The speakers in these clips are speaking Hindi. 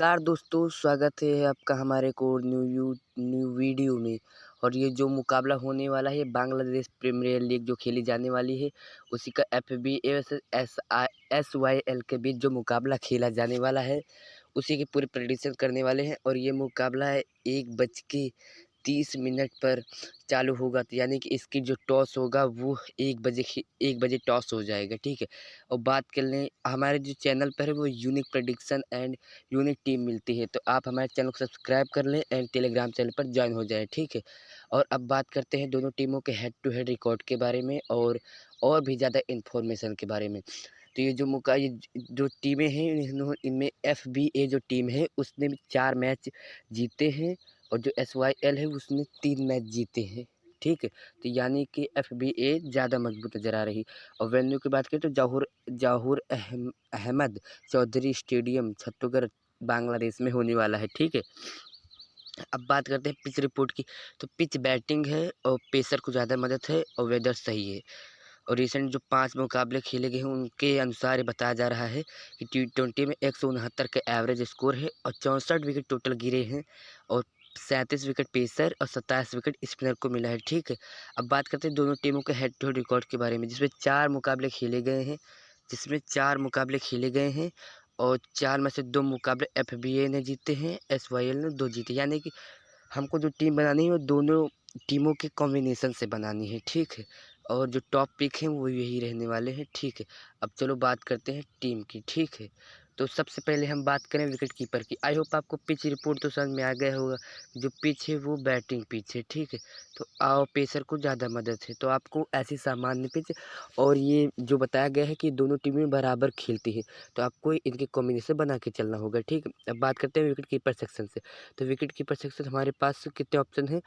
नमस्कार दोस्तों, स्वागत है आपका हमारे को न्यू वीडियो में। और ये जो मुकाबला होने वाला है बांग्लादेश प्रीमियर लीग जो खेली जाने वाली है, उसी का FBA SYL के बीच जो मुकाबला खेला जाने वाला है, उसी की पूरी प्रेडिक्शन करने वाले हैं। और ये मुकाबला है 1:30 पर चालू होगा, तो यानी कि इसकी जो टॉस होगा वो 1 बजे टॉस हो जाएगा, ठीक है। और बात कर लें हमारे जो चैनल पर है वो unique prediction and unique team मिलती है, तो आप हमारे चैनल को सब्सक्राइब कर लें एंड टेलीग्राम चैनल पर ज्वाइन हो जाएं, ठीक है। और अब बात करते हैं दोनों टीमों के हेड टू हेड रिकॉर्ड के बारे में और भी ज़्यादा इन्फॉर्मेशन के बारे में। तो ये जो टीमें हैं इनमें FBA जो टीम है उसने 4 मैच जीते हैं, और जो SYL है उसने 3 मैच जीते हैं, ठीक है। तो यानी कि FBA ज़्यादा मजबूत नज़र आ रही। और वेन्यू की बात करें तो जहूर अहमद चौधरी स्टेडियम छत्तीसगढ़ बांग्लादेश में होने वाला है, ठीक है। अब बात करते हैं पिच रिपोर्ट की। तो पिच बैटिंग है और पेसर को ज़्यादा मदद है और वेदर सही है। और रिसेंट जो 5 मुकाबले खेले गए हैं उनके अनुसार ये बताया जा रहा है कि T20 में 169 का एवरेज स्कोर है और 64 विकेट टोटल गिरे हैं, और 37 विकेट पेसर और 27 विकेट स्पिनर को मिला है, ठीक है। अब बात करते हैं दोनों टीमों के हेड टू हेड रिकॉर्ड के बारे में, जिसमें 4 मुकाबले खेले गए हैं और 4 में से 2 मुकाबले FBA ने जीते हैं, SYL ने 2 जीते। यानी कि हमको जो टीम बनानी है वो दोनों टीमों के कॉम्बिनेशन से बनानी है, ठीक है। और जो टॉप पिक हैं वो यही रहने वाले हैं, ठीक है। अब चलो बात करते हैं टीम की, ठीक है। तो सबसे पहले हम बात करें विकेट कीपर की। आई होप आपको पिच रिपोर्ट तो समझ में आ गया होगा। जो पिच है वो बैटिंग पिच है, ठीक है। तो आओ पेसर को ज़्यादा मदद है, तो आपको ऐसी सामान्य पिच, और ये जो बताया गया है कि दोनों टीमें बराबर खेलती हैं, तो आपको इनके कॉम्बिनेशन बना के चलना होगा, ठीक है। अब बात करते हैं विकेट कीपर सेक्शन से। तो विकेट कीपर सेक्शन हमारे पास कितने ऑप्शन हैं?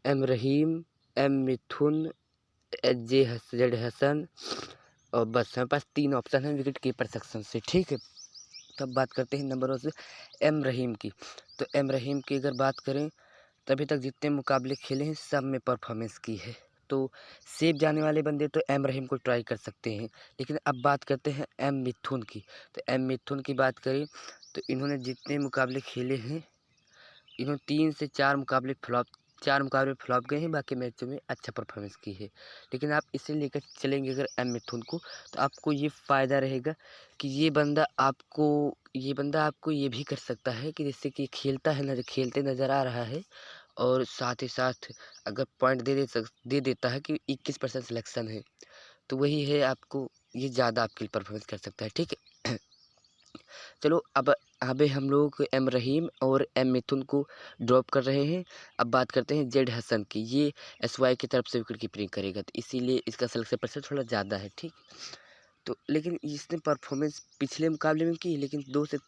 एम रहीम, एम मिथुन, जेड हसन, और बस हमारे पास 3 ऑप्शन हैं विकेट कीपर सेक्शन से, ठीक है। तब बात करते हैं नंबरों से एम रहीम की। तो एम रहीम की अगर बात करें तो अभी तक जितने मुकाबले खेले हैं सब में परफॉर्मेंस की है। तो सेफ जाने वाले बंदे तो एम रहीम को ट्राई कर सकते हैं। लेकिन अब बात करते हैं एम मिथुन की। तो एम मिथुन की बात करें तो इन्होंने जितने मुकाबले खेले हैं, इन्होंने 3 से 4 मुकाबले फ्लॉप गए हैं, बाकी मैचों में अच्छा परफॉर्मेंस की है। लेकिन आप इसे लेकर चलेंगे अगर एम मिथुन को, तो आपको ये फ़ायदा रहेगा कि ये बंदा आपको ये भी कर सकता है कि जैसे कि खेलते नज़र आ रहा है, और साथ ही साथ अगर पॉइंट दे देता है कि 21% सिलेक्शन है, तो वही है आपको ये ज़्यादा आपके लिए परफॉर्मेंस कर सकता है, ठीक है। चलो अब अभी हम लोग एम रहीम और एम मिथुन को ड्रॉप कर रहे हैं। अब बात करते हैं जेड हसन की। ये SY की तरफ से विकेट कीपिंग करेगा, तो इसीलिए इसका सिलेक्शन परसेंट थोड़ा ज़्यादा है, ठीक। तो लेकिन इसने परफॉर्मेंस पिछले मुकाबले में की, लेकिन 2 से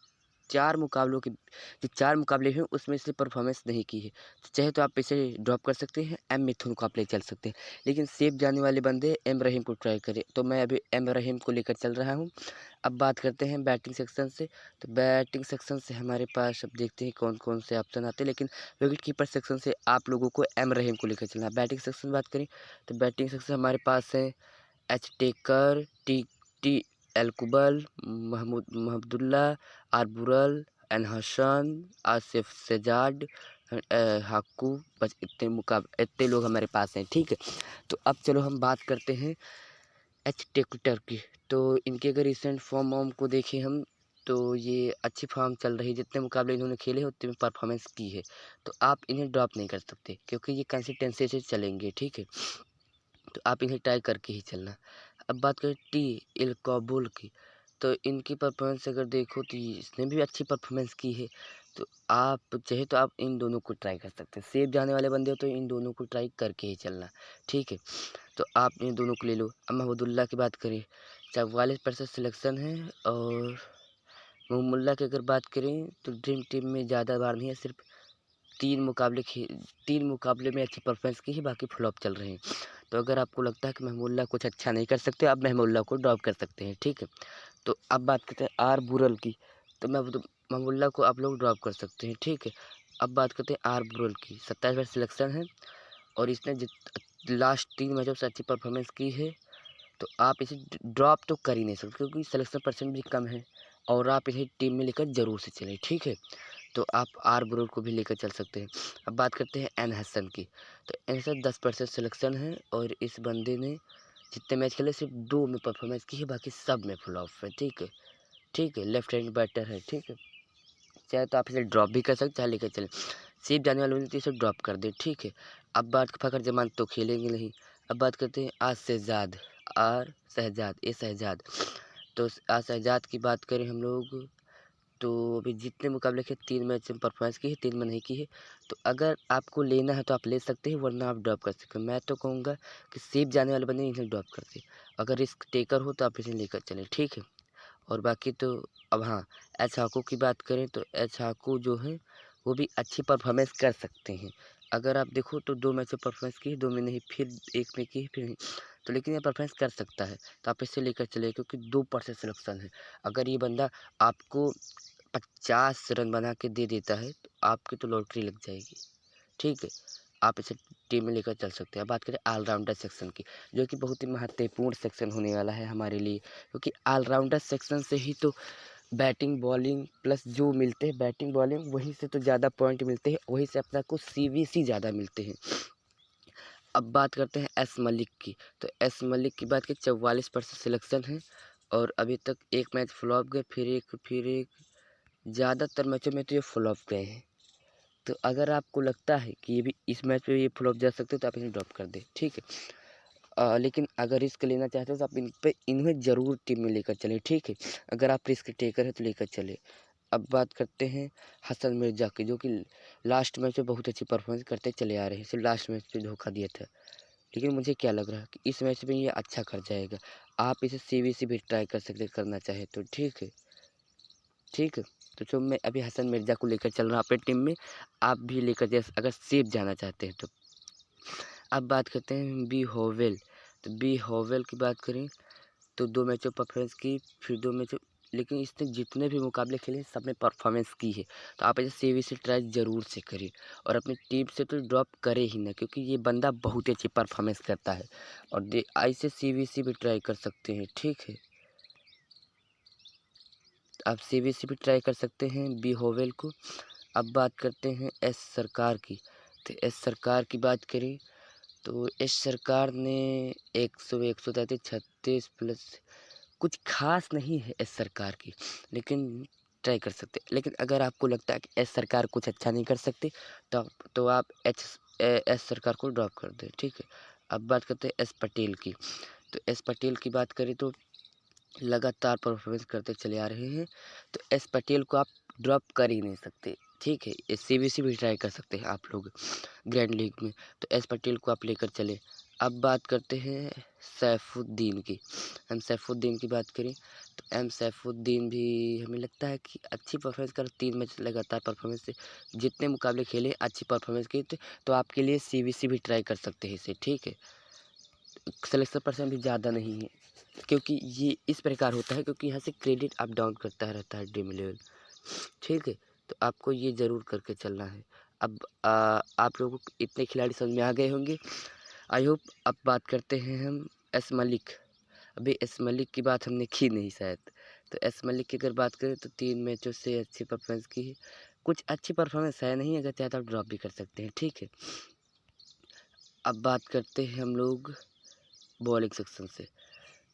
4 मुकाबलों के जो 4 मुकाबले हैं उसमें इसने परफॉर्मेंस नहीं की है। तो चाहे तो आप इसे ड्रॉप कर सकते हैं, एम मिथुन को आप ले चल सकते हैं। लेकिन सेफ जाने वाले बंदे एम रहीम को ट्राई करें, तो मैं अभी एम रहीम को लेकर चल रहा हूँ। अब बात करते हैं बैटिंग सेक्शन से। तो बैटिंग सेक्शन से हमारे पास अब देखते हैं कौन-कौन से ऑप्शन आते हैं, लेकिन विकेट कीपर सेक्शन से आप लोगों को एम रहीम को लेकर चलना है। बैटिंग सेक्शन बात करें तो बैटिंग सेक्शन हमारे पास है एच टेकर, टी एल्कुबल, महमूदुल्ला, आरबुरल, एन हसन, आसिफ सजाड, हाकू, बस इतने लोग हमारे पास हैं, ठीक है। तो अब चलो हम बात करते हैं एच टेक्टर की। तो इनके अगर रिसेंट फॉर्म वॉर्म को देखें हम, तो ये अच्छी फॉर्म चल रही है। जितने मुकाबले इन्होंने खेले हैं उतने में परफॉर्मेंस की है, तो आप इन्हें ड्रॉप नहीं कर सकते क्योंकि ये कंसिस्टेंसी से चलेंगे, ठीक है। तो आप इन्हें ट्राई करके ही चलना। अब बात करें टी इल काबुल की। तो इनकी परफॉर्मेंस अगर देखो तो इसने भी अच्छी परफॉर्मेंस की है, तो आप चाहे तो आप इन दोनों को ट्राई कर सकते हैं। सेफ जाने वाले बंदे हो तो इन दोनों को ट्राई करके ही चलना, ठीक है। तो आप इन दोनों को ले लो। अब महमूदुल्लाह की बात करें, 44% सिलेक्शन है, और मोहम्मुल्लाह की अगर बात करें तो ड्रीम टीम में ज़्यादा बार नहीं है, सिर्फ 3 मुकाबले में अच्छी परफॉर्मेंस की है, बाकी फ्लॉप चल रहे हैं। तो अगर आपको लगता है कि महमूदुल्लाह कुछ अच्छा नहीं कर सकते, आप महमूदुल्लाह को ड्रॉप कर सकते हैं, ठीक है। तो अब बात करते हैं आर बुरल की। तो महमूदुल्लाह को आप लोग ड्रॉप कर सकते हैं, ठीक है। अब बात करते हैं आर बुरल की। 27 सिलेक्शन है, और इसने लास्ट 3 मैचों से अच्छी परफॉर्मेंस की है, तो आप इसे ड्रॉप तो कर ही नहीं सकते क्योंकि सिलेक्शन परसेंट भी कम है। और आप इन्हें टीम में लेकर ज़रूर से चलें, ठीक है। तो आप आर ब्रोड को भी लेकर चल सकते हैं। अब बात करते हैं एन हसन की। तो एन हसन 10% सिलेक्शन है और इस बंदे ने जितने मैच खेले सिर्फ 2 में परफॉर्मेंस की है, बाकी सब में फ्लॉप है, ठीक है। ठीक है, लेफ्ट हैंड बैटर है, ठीक है। चाहे तो आप इसे ड्रॉप भी कर सकते, चाहे लेकर चलें। सीप जाने वाले बंदे तो इसे ड्रॉप कर दें, ठीक है। अब बात फ़खर जमान तो खेलेंगे नहीं। अब बात करते हैं आज शहजाद, आर शहजाद, ए शहजाद। तो आज शहजाद की बात करें हम लोग, तो अभी जितने मुकाबले खेले 3 मैच में परफॉर्मेंस की है, 3 में नहीं की है। तो अगर आपको लेना है तो आप ले सकते हैं, वरना आप ड्रॉप कर सकते हैं। मैं तो कहूँगा कि सेफ जाने वाले बंदे इन्हें ड्रॉप कर दें। अगर रिस्क टेकर हो तो आप इसे लेकर चलें, ठीक है। और बाकी तो अब हाँ, एच हाकू की बात करें तो एच हाकू जो है वो भी अच्छी परफॉर्मेंस कर सकते हैं। अगर आप देखो तो 2 मैच में परफॉर्मेंस की है, 2 में नहीं, फिर 1 में की, फिर नहीं। तो लेकिन ये परफॉर्मेंस कर सकता है, तो आप इसे लेकर चलिए क्योंकि 2% सिलेक्शन है। अगर ये बंदा आपको 50 रन बना के दे देता है तो आपकी तो लॉटरी लग जाएगी, ठीक है। आप इसे टीम में लेकर चल सकते हैं। अब बात करें ऑलराउंडर सेक्शन की, जो कि बहुत ही महत्वपूर्ण सेक्शन होने वाला है हमारे लिए, क्योंकि ऑलराउंडर सेक्शन से ही तो बैटिंग बॉलिंग प्लस जो मिलते हैं बैटिंग बॉलिंग, वहीं से तो ज़्यादा पॉइंट मिलते हैं, वहीं से अपना को सीवीसी ज़्यादा मिलते हैं। अब बात करते हैं एस मलिक की। तो एस मलिक की बात करें 44% सिलेक्शन है और अभी तक एक मैच फ्लॉप गए, फिर एक ज़्यादातर मैचों में तो ये फ्लॉप गए हैं। तो अगर आपको लगता है कि ये भी इस मैच पे ये फ्लॉप जा सकते हो तो आप इन्हें ड्रॉप कर दें, ठीक है। लेकिन अगर रिस्क लेना चाहते हो तो आप इन्हें ज़रूर टीम में लेकर चलें, ठीक है। अगर आप रिस्क टेकर हैं तो लेकर चलें। अब बात करते हैं हसन मिर्ज़ा की, जो कि लास्ट मैच में बहुत अच्छी परफॉर्मेंस करते चले आ रहे हैं, सिर्फ लास्ट मैच पे धोखा दिया था। लेकिन मुझे क्या लग रहा है कि इस मैच में ये अच्छा कर जाएगा। आप इसे सीवीसी भी ट्राई कर सकते करना चाहे तो, ठीक है। ठीक है, तो जो मैं अभी हसन मिर्ज़ा को लेकर चल रहा हूँ अपनी टीम में, आप भी लेकर जैसे अगर सेफ जाना चाहते हैं तो। अब बात करते हैं बी होवेल। तो बी होवेल की बात करें तो 2 मैचों परफॉर्मेंस की, फिर 2 मैचों, लेकिन इसने जितने भी मुकाबले खेले सब में परफॉर्मेंस की है। तो आप ऐसे सेवी से ट्राई ज़रूर से करें और अपनी टीम से तो ड्रॉप करे ही ना, क्योंकि ये बंदा बहुत ही अच्छी परफॉर्मेंस करता है और ऐसे सीवीसी भी ट्राई कर सकते हैं, ठीक है। आप सीवीसी भी ट्राई कर सकते हैं बी होवेल को। अब बात करते हैं एस सरकार की। तो एस सरकार की बात करें तो एस सरकार ने 133 36 प्लस कुछ खास नहीं है एस सरकार की, लेकिन ट्राई कर सकते। लेकिन अगर आपको लगता है कि एस सरकार कुछ अच्छा नहीं कर सकते तो आप एस सरकार को ड्रॉप कर दें, ठीक है। अब बात करते हैं एस पटेल की। तो एस पटेल की बात करें तो लगातार परफॉर्मेंस करते चले आ रहे हैं, तो एस पटेल को आप ड्रॉप कर ही नहीं सकते, ठीक है। ये सीबीसी भी ट्राई कर सकते हैं आप लोग ग्रैंड लीग में, तो एस पटेल को आप लेकर चले। अब बात करते हैं सैफुद्दीन की। हम सैफुद्दीन की बात करें तो एम सैफुद्दीन भी हमें लगता है कि अच्छी परफॉर्मेंस कर, 3 मैच लगातार परफॉर्मेंस से जितने मुकाबले खेले अच्छी परफॉर्मेंस की, तो आपके लिए सीबीसी भी ट्राई कर सकते हैं इसे, ठीक है। सिलेक्शन परसेंट भी ज़्यादा नहीं है, क्योंकि ये इस प्रकार होता है क्योंकि यहाँ से क्रेडिट अप डाउन करता रहता है ड्रीम लेवल, ठीक है। तो आपको ये ज़रूर करके चलना है। अब आप लोगों को इतने खिलाड़ी समझ में आ गए होंगे, आई होप। अब बात करते हैं हम एस मलिक। अभी एस मलिक की बात हमने की नहीं शायद। तो एस मलिक की अगर बात करें तो 3 मैचों से अच्छी परफॉर्मेंस की है। कुछ अच्छी परफॉर्मेंस है नहीं, अगर चाहे तो आप ड्रॉप भी कर सकते हैं, ठीक है। अब बात करते हैं हम लोग बॉलिंग सेक्शन से।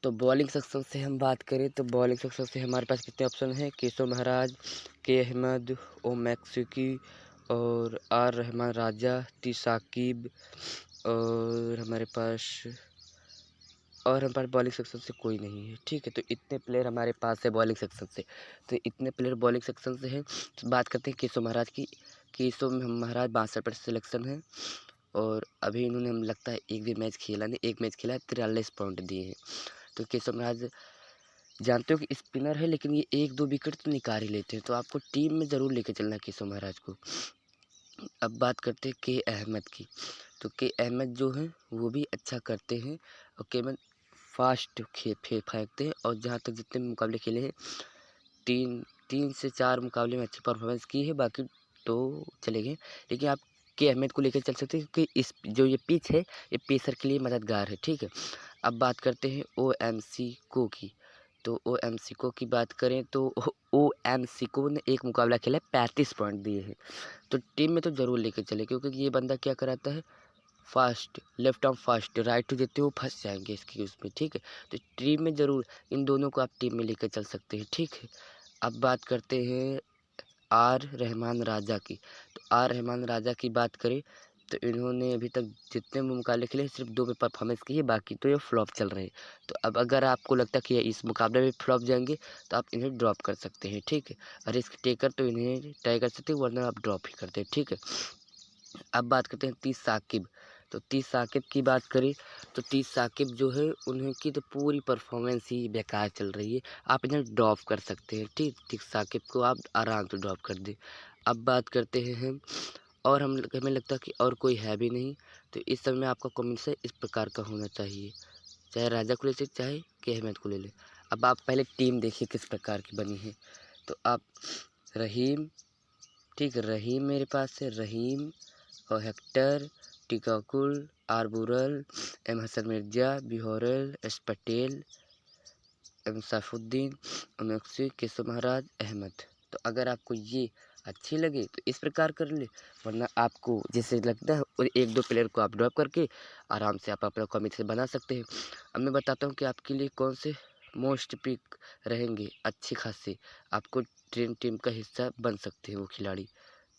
तो बॉलिंग सेक्शन से हम बात करें तो बॉलिंग सेक्शन से हमारे पास कितने ऑप्शन हैं, केशव महाराज, के अहमद, ओ मैक्सिकी और आर रहमान राजा, टी साकिब और हमारे पास बॉलिंग सेक्शन से कोई नहीं है, ठीक है। तो इतने प्लेयर हमारे पास है बॉलिंग सेक्शन से। तो इतने प्लेयर बॉलिंग सेक्शन से हैं। तो बात करते हैं केशव महाराज की। केशव महाराज 62% सिलेक्शन है और अभी इन्होंने हम लगता है एक भी मैच खेला नहीं, एक मैच खेला है, 43 पॉइंट दिए हैं। तो केशव महाराज जानते हो कि स्पिनर है, लेकिन ये 1-2 विकेट तो निकाल ही लेते हैं, तो आपको टीम में ज़रूर लेके चलना है केशव महाराज को। अब बात करते हैं के अहमद की। तो के अहमद जो हैं वो भी अच्छा करते हैं और के अहमद फास्ट फेंकते हैं और जहाँ तक जितने मुकाबले खेले हैं 3 से 4 मुकाबले में अच्छी परफॉर्मेंस की है, बाकी तो चले गए। लेकिन आप के अहमद को लेकर चल सकते हैं क्योंकि इस जो ये पिच है ये पेसर के लिए मददगार है, ठीक है। अब बात करते हैं ओएमसी को की। तो ओएमसी को की बात करें तो ओएमसी ने एक मुकाबला खेला है, 35 पॉइंट दिए हैं। तो टीम में तो ज़रूर लेके चले, क्योंकि ये बंदा क्या कराता है, fast left arm fast, right टू देते हो फंस जाएंगे इसकी उसमें, ठीक है। तो टीम में ज़रूर इन दोनों को आप टीम में लेकर चल सकते हैं, ठीक है। अब बात करते हैं आर रहमान राजा की। तो आर रहमान राजा की बात करें तो इन्होंने अभी तक जितने भी मुकाबले खेले सिर्फ 2 में परफॉर्मेंस की है, बाकी तो ये फ्लॉप चल रहे हैं। तो अब अगर आपको लगता है कि ये इस मुकाबले में फ्लॉप जाएंगे तो आप इन्हें ड्रॉप कर सकते हैं, ठीक है। और रिस्क टेकर तो इन्हें ट्राई कर सकते हैं, वरना आप ड्रॉप ही करते हैं, ठीक है। अब बात करते हैं तीस साकिब। तो तीस साकिब की बात करें तो तीस साकिब जो है उन्हें की तो पूरी परफॉर्मेंस ही बेकार चल रही है, आप इन्हें ड्रॉप कर सकते हैं, ठीक। तीस साकिब को आप आराम से ड्रॉप कर दें। अब बात करते हैं हम, और हमें लगता है कि और कोई है भी नहीं। तो इस समय में आपका कॉम्बिनेशन इस प्रकार का होना चाहिए, चाहे राजा को ले लें चाहे के अहमद को ले लें। अब आप पहले टीम देखिए किस प्रकार की बनी है। तो आप रहीम, ठीक है, रहीम मेरे पास है, रहीम और हेक्टर, टिकाकुल, आरबुरल, एम हसन मिर्जा, बिहोरल, एस पटेल, एम सैफुद्दीन, अमक्सी, केशव महाराज, अहमद। तो अगर आपको ये अच्छी लगे तो इस प्रकार कर ले, वरना आपको जैसे लगता है और एक दो प्लेयर को आप ड्रॉप करके आराम से आप अपना कॉम्बिनेशन बना सकते हैं। अब मैं बताता हूँ कि आपके लिए कौन से मोस्ट पिक रहेंगे अच्छे खासे, आपको ड्रीम टीम का हिस्सा बन सकते हैं वो खिलाड़ी।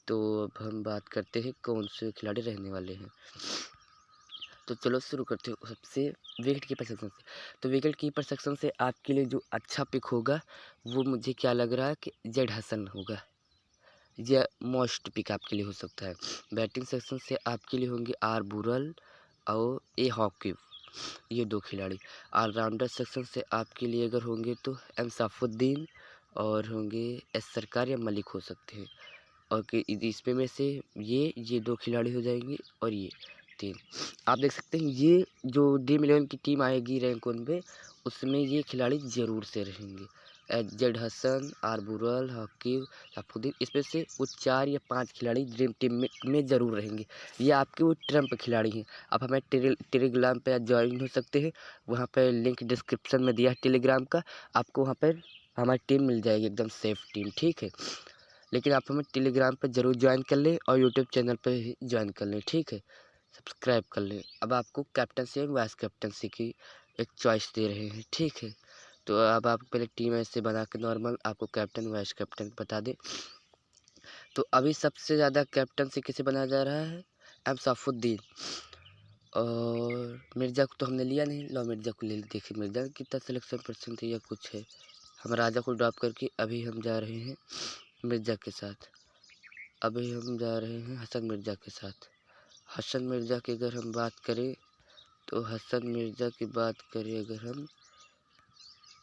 तो अब हम बात करते हैं कौन से खिलाड़ी रहने वाले हैं। तो चलो शुरू करते हो सबसे विकेट कीपर सेक्शन से। तो विकेट कीपर सेक्शन से आपके लिए जो अच्छा पिक होगा वो मुझे क्या लग रहा है कि जेड हसन होगा, यह मोस्ट पिक आपके लिए हो सकता है। बैटिंग सेक्शन से आपके लिए होंगे आर बुरल और ए हॉकी, ये दो खिलाड़ी। ऑलराउंडर सेक्शन से आपके लिए अगर होंगे तो एम सैफुद्दीन और होंगे एस सरकार या मलिक हो सकते हैं। और कि इसमें में से ये दो खिलाड़ी हो जाएंगे और ये तीन। आप देख सकते हैं ये जो ड्रीम 11 की टीम आएगी रैंक 1 पे, उसमें ये खिलाड़ी ज़रूर से रहेंगे। जेड हसन, आर बुरल, हकीम, सैफुद्दीन, इसमें से वो 4 या 5 खिलाड़ी ड्रीम टीम में ज़रूर रहेंगे। ये आपके वो ट्रम्प खिलाड़ी हैं। आप हमें टेलीग्राम पे ज्वाइन हो सकते हैं, वहाँ पर लिंक डिस्क्रिप्शन में दिया है टेलीग्राम का, आपको वहाँ पर हमारी टीम मिल जाएगी, एकदम सेफ टीम, ठीक है। लेकिन आप हमें टेलीग्राम पर ज़रूर ज्वाइन कर लें और यूट्यूब चैनल पर ही ज्वाइन कर लें, ठीक है, सब्सक्राइब कर लें। अब आपको कैप्टनसी और वाइस कैप्टनसी की एक चॉइस दे रहे हैं, ठीक है। तो अब आप पहले टीम ऐसे बना के नॉर्मल आपको कैप्टन वाइस कैप्टन बता दें। तो अभी सबसे ज़्यादा कैप्टनसी किसे बनाया जा रहा है, एम सैफुद्दीन। और मिर्ज़ा को तो हमने लिया नहीं, लो मिर्ज़ा को ले देखिए मिर्ज़ा कितना सिलेक्शन परसेंट है या कुछ है। हम राजा को ड्रॉप करके अभी हम जा रहे हैं मिर्ज़ा के साथ, अभी हम जा रहे हैं हसन मिर्ज़ा के साथ। हसन मिर्ज़ा की अगर हम बात करें तो हसन मिर्ज़ा की बात करें अगर हम,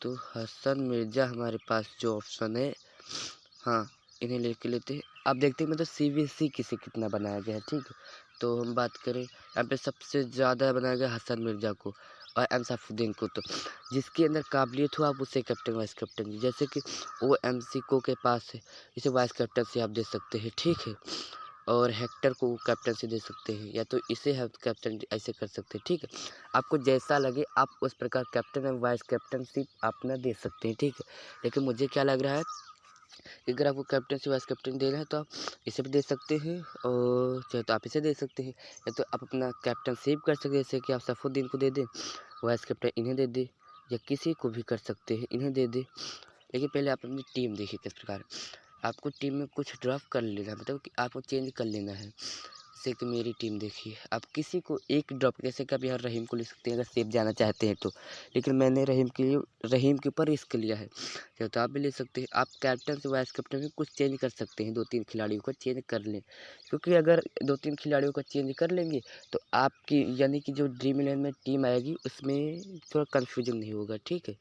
तो हसन मिर्ज़ा हमारे पास जो ऑप्शन है, हाँ, इन्हें लेके लेते हैं। अब देखते हैं मतलब सीबीएसई किसे कितना बनाया गया है, ठीक है। तो हम बात करें यहाँ पे सबसे ज़्यादा बनाया गया हसन मिर्ज़ा को और एम सैफुद्दीन को। तो जिसके अंदर काबिलियत हो आप उसे कैप्टन वाइस कैप्टन, जैसे कि ओ एम सी को के पास है, इसे वाइस कैप्टन से आप दे सकते हैं, ठीक है। और हेक्टर को कैप्टनसी दे सकते हैं, या तो इसे हेल्थ कैप्टन ऐसे कर सकते हैं, ठीक है। आपको जैसा लगे आप उस प्रकार कैप्टन और वाइस कैप्टनशिप अपना दे सकते हैं, ठीक है। लेकिन मुझे क्या लग रहा है, अगर आपको कैप्टनसी वाइस कैप्टन देना है तो आप इसे भी दे सकते हैं और चाहे तो आप इसे दे सकते हैं, या तो आप अपना कैप्टनशिप कर सकते हैं, जैसे कि आप सैफुद्दीन को दे दें, वाइस कैप्टन इन्हें दे दें, या किसी को भी कर सकते हैं, इन्हें दे दें। लेकिन पहले आप अपनी टीम देखिए किस प्रकार, आपको टीम में कुछ ड्रॉप कर लेना है, मतलब कि आपको चेंज कर लेना है। जैसे कि मेरी टीम देखिए, आप किसी को एक ड्रॉप, जैसे कि आप यहाँ रहीम को ले सकते हैं अगर सेफ जाना चाहते हैं तो, लेकिन मैंने रहीम के ऊपर रिस्क लिया है, या तो आप भी ले सकते हैं। आप कैप्टन से वाइस कैप्टन में कुछ चेंज कर सकते हैं, 2-3 खिलाड़ियों को चेंज कर लें, क्योंकि अगर 2-3 खिलाड़ियों को चेंज कर लेंगे तो आपकी यानी कि जो ड्रीम 11 में टीम आएगी उसमें थोड़ा कन्फ्यूजन नहीं होगा, ठीक है।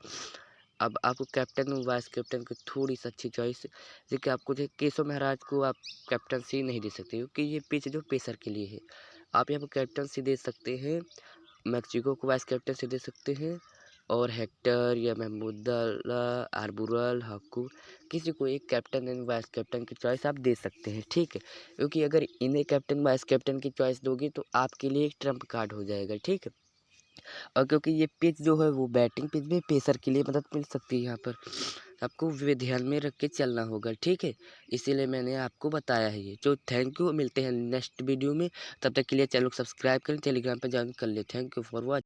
अब आपको कैप्टन और वाइस कैप्टन की थोड़ी सी अच्छी चॉइस, जैसे कि आपको जो केशव महाराज को आप कैप्टनसी नहीं दे सकते, क्योंकि ये पिच जो पेसर के लिए है। आप यहाँ पर कैप्टनसी दे सकते हैं, मैक्सिको को वाइस कैप्टनसी दे सकते हैं, और हेक्टर या महमूदुल्ला, आरबुरल, हक्कू, किसी को एक कैप्टन एंड वाइस कैप्टन की चॉइस आप दे सकते हैं, ठीक है। क्योंकि अगर इन्हें कैप्टन वाइस कैप्टन की चॉइस दोगे तो आपके लिए एक ट्रम्प कार्ड हो जाएगा, ठीक है। और क्योंकि ये पिच जो है वो बैटिंग पिच भी पेसर के लिए मदद मिल सकती है यहाँ पर, आपको वे ध्यान में रख के चलना होगा, ठीक है? इसीलिए मैंने आपको बताया है ये। तो थैंक यू, मिलते हैं नेक्स्ट वीडियो में। तब तक के लिए चैनल को सब्सक्राइब करें, टेलीग्राम पे जॉइन कर लें। Thank you for watch.